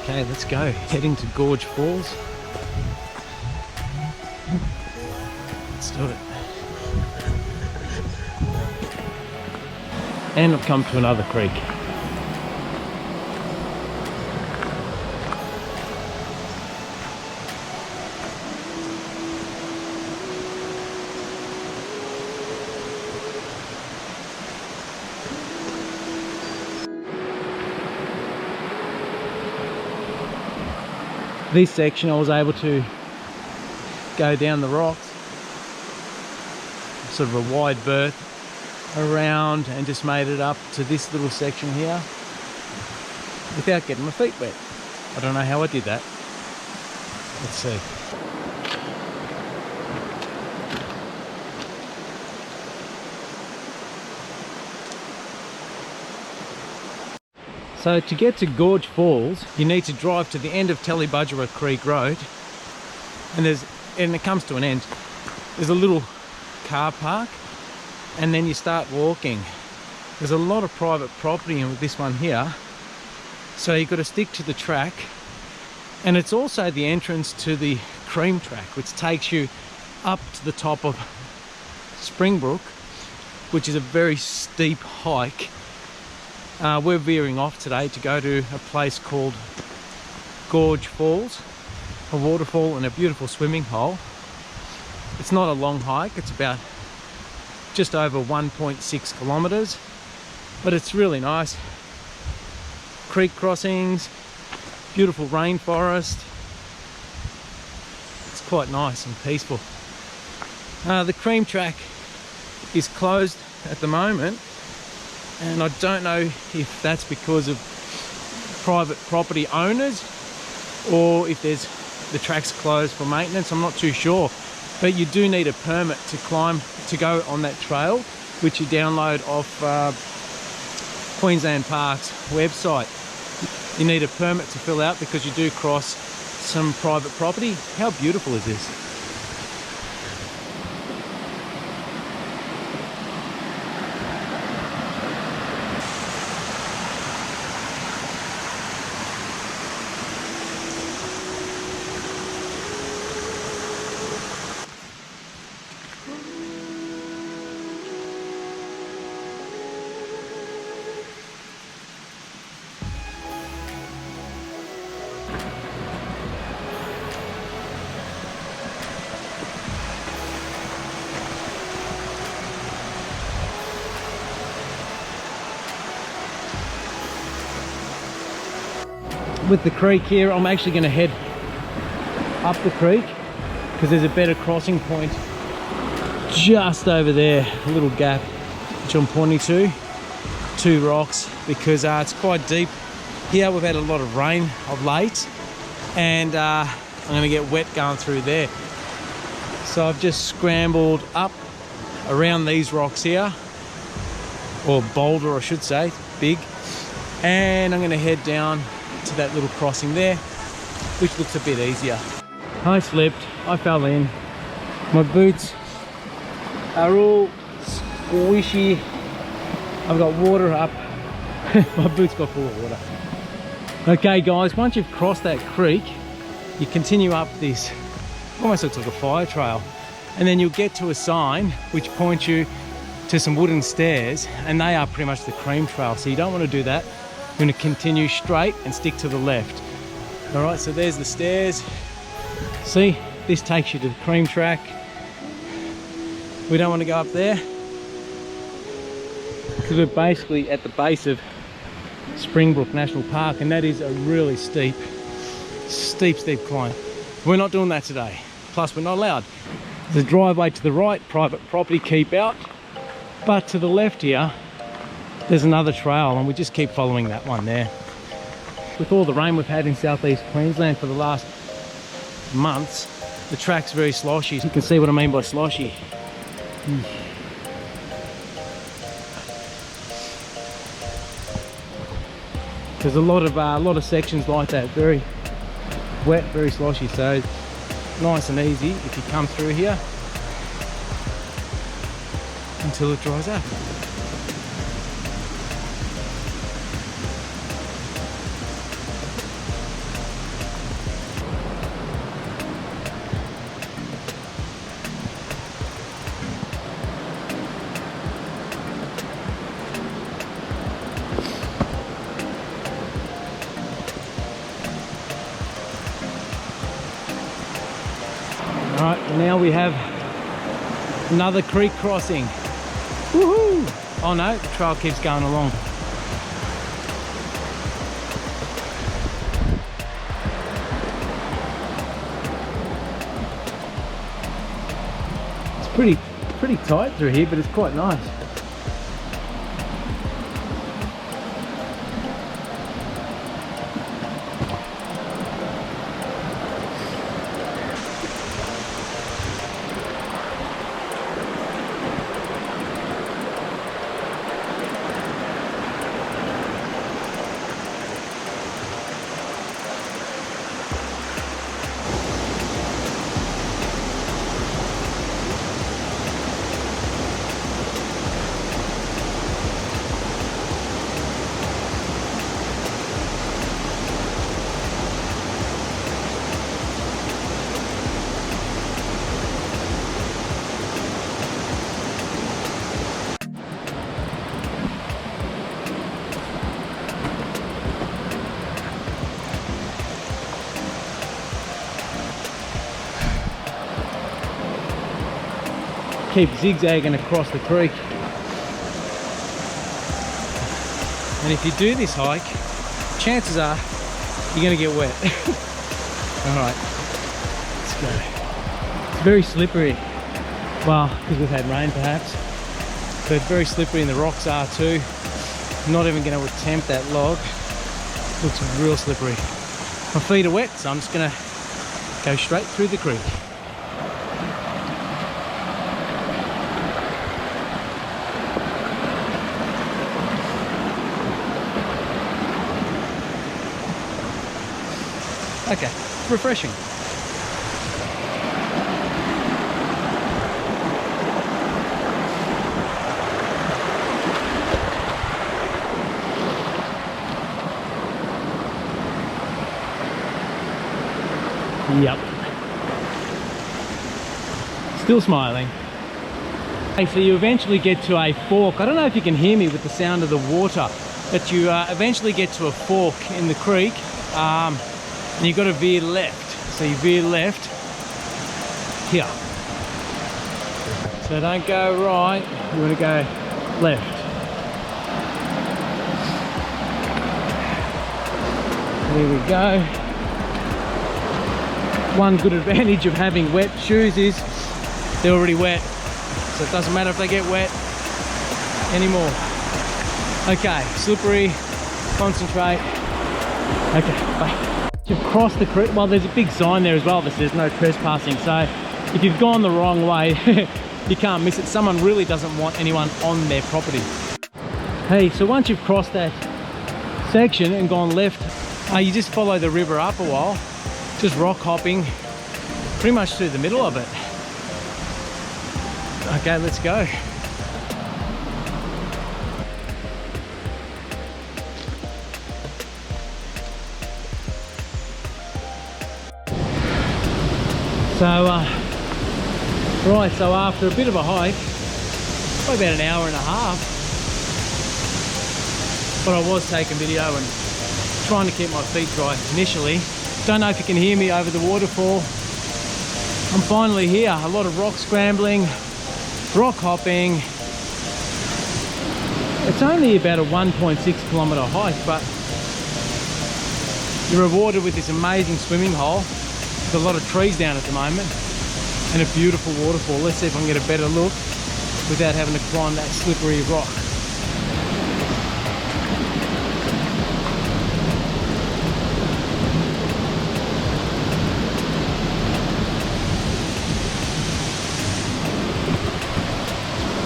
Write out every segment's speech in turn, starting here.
Okay, let's go. Heading to Gorge Falls. Let's do it. And I've come to another creek. This section I was able to go down the rocks, sort of a wide berth around, and just made it up to this little section here without getting my feet wet. I don't know how I did that. Let's see. So to get to Gorge Falls, you need to drive to the end of Tallebudgera Creek Road, and it comes to an end. There's a little car park, and then you start walking. There's a lot of private property in this one here, so you've got to stick to the track. And it's also the entrance to the cream track, which takes you up to the top of Springbrook, which is a very steep hike. We're veering off today to go to a place called Gorge Falls, a waterfall and a beautiful swimming hole. It's not a long hike, it's about just over 1.6 kilometres, but it's really nice. Creek crossings, beautiful rainforest. It's quite nice and peaceful. The cream track is closed at the moment, and I don't know if that's because of private property owners or if the track's closed for maintenance. I'm not too sure, but you do need a permit to go on that trail, which you download off Queensland Parks website. You need a permit to fill out because you do cross some private property. How beautiful is this? With the creek here, I'm actually going to head up the creek because there's a better crossing point just over there, a little gap which I'm pointing to, two rocks, because it's quite deep here. We've had a lot of rain of late, and I'm going to get wet going through there. So I've just scrambled up around these rocks here, or boulder I should say, big, and I'm going to head down to that little crossing there, which looks a bit easier. I slipped, I fell in, my boots are all squishy, I've got water up, my boots got full of water. Okay guys, once you've crossed that creek, you continue up this, almost looks like a fire trail, and then you'll get to a sign which points you to some wooden stairs, and they are pretty much the cream trail, so you don't want to do that. You're going to continue straight and stick to the left. All right, so there's the stairs. See, this takes you to the cream track. We don't want to go up there because we're basically at the base of Springbrook National Park, and that is a really steep climb. We're not doing that today. Plus, we're not allowed. There's a driveway to the right, private property, keep out. But to the left here, there's another trail, and we just keep following that one there. With all the rain we've had in southeast Queensland for the last months, the track's very sloshy. You can see what I mean by sloshy. There's a lot of sections like that, very wet, very sloshy. So nice and easy if you come through here until it dries up. So now we have another creek crossing. Woohoo! Oh no, the trail keeps going along. It's pretty tight through here, but it's quite nice. Keep zigzagging across the creek. And if you do this hike, chances are you're going to get wet. Alright, let's go. It's very slippery. Well, because we've had rain perhaps. But very slippery, and the rocks are too. I'm not even going to attempt that log. Looks real slippery. My feet are wet, so I'm just going to go straight through the creek. Okay, refreshing. Yep. Still smiling. Okay, so you eventually get to a fork. I don't know if you can hear me with the sound of the water, but you eventually get to a fork in the creek. And you've got to veer left. So you veer left here. So don't go right, you want to go left. Here we go. One good advantage of having wet shoes is they're already wet. So it doesn't matter if they get wet anymore. Okay, slippery, concentrate. Okay, bye. You've crossed the creek. Well, there's a big sign there as well that says no trespassing, so if you've gone the wrong way you can't miss it. Someone really doesn't want anyone on their property. Hey, so once you've crossed that section and gone left, you just follow the river up a while, just rock hopping pretty much through the middle of it. Okay, let's go. So, right, so after a bit of a hike, probably about an hour and a half, but I was taking video and trying to keep my feet dry initially. Don't know if you can hear me over the waterfall. I'm finally here. A lot of rock scrambling, rock hopping. It's only about a 1.6 kilometre hike, but you're rewarded with this amazing swimming hole. There's a lot of trees down at the moment and a beautiful waterfall. Let's see if I can get a better look without having to climb that slippery rock.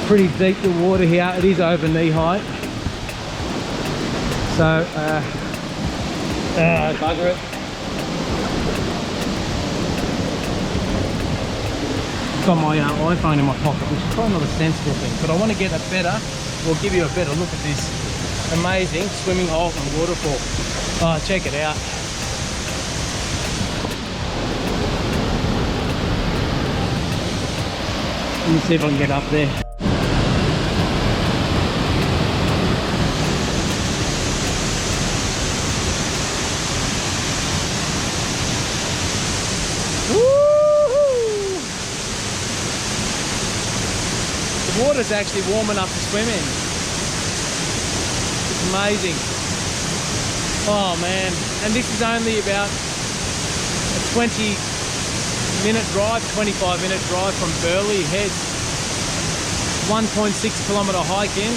Pretty deep the water here. It is over knee height. So, bugger it. Got my iPhone in my pocket, which is probably not a sensible thing, but I want to get a better, or give you a better look at this amazing swimming hole and waterfall. Oh, check it out. Let me see if I can get up there. water's actually warm enough to swim in. It's amazing. Oh man, and this is only about a 20-minute drive, 25-minute drive from Burleigh Head. 1.6 kilometre hike in,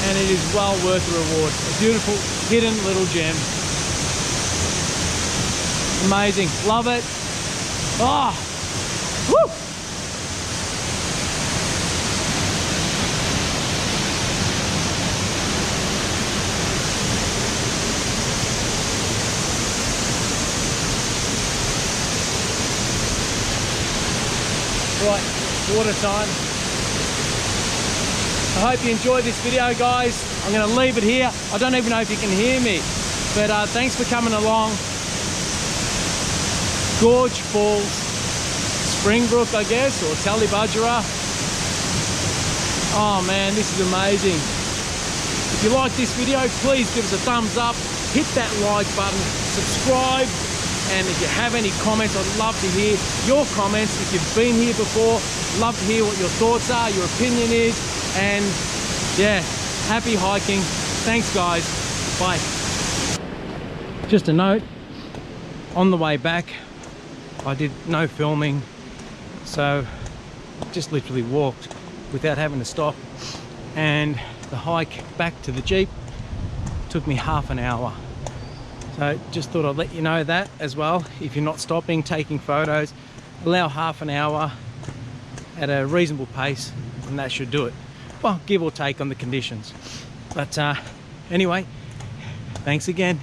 and it is well worth the reward. A beautiful hidden little gem. Amazing, love it. Oh, woo! Right, water time. I hope you enjoyed this video, guys. I'm going to leave it here. I don't even know if you can hear me, but thanks for coming along. Gorge Falls, Springbrook, I guess, or Tallebudgera. Oh man, this is amazing. If you like this video, please give us a thumbs up, hit that like button, subscribe, and if you have any comments, I'd love to hear your comments. If you've been here before, love to hear what your thoughts are, your opinion is, and yeah, happy hiking. Thanks guys, bye. Just a note, on the way back, I did no filming, so just literally walked without having to stop, and the hike back to the Jeep took me half an hour. So just thought I'd let you know that as well. If you're not stopping, taking photos, allow half an hour at a reasonable pace, and that should do it. Well, give or take on the conditions. But anyway, thanks again.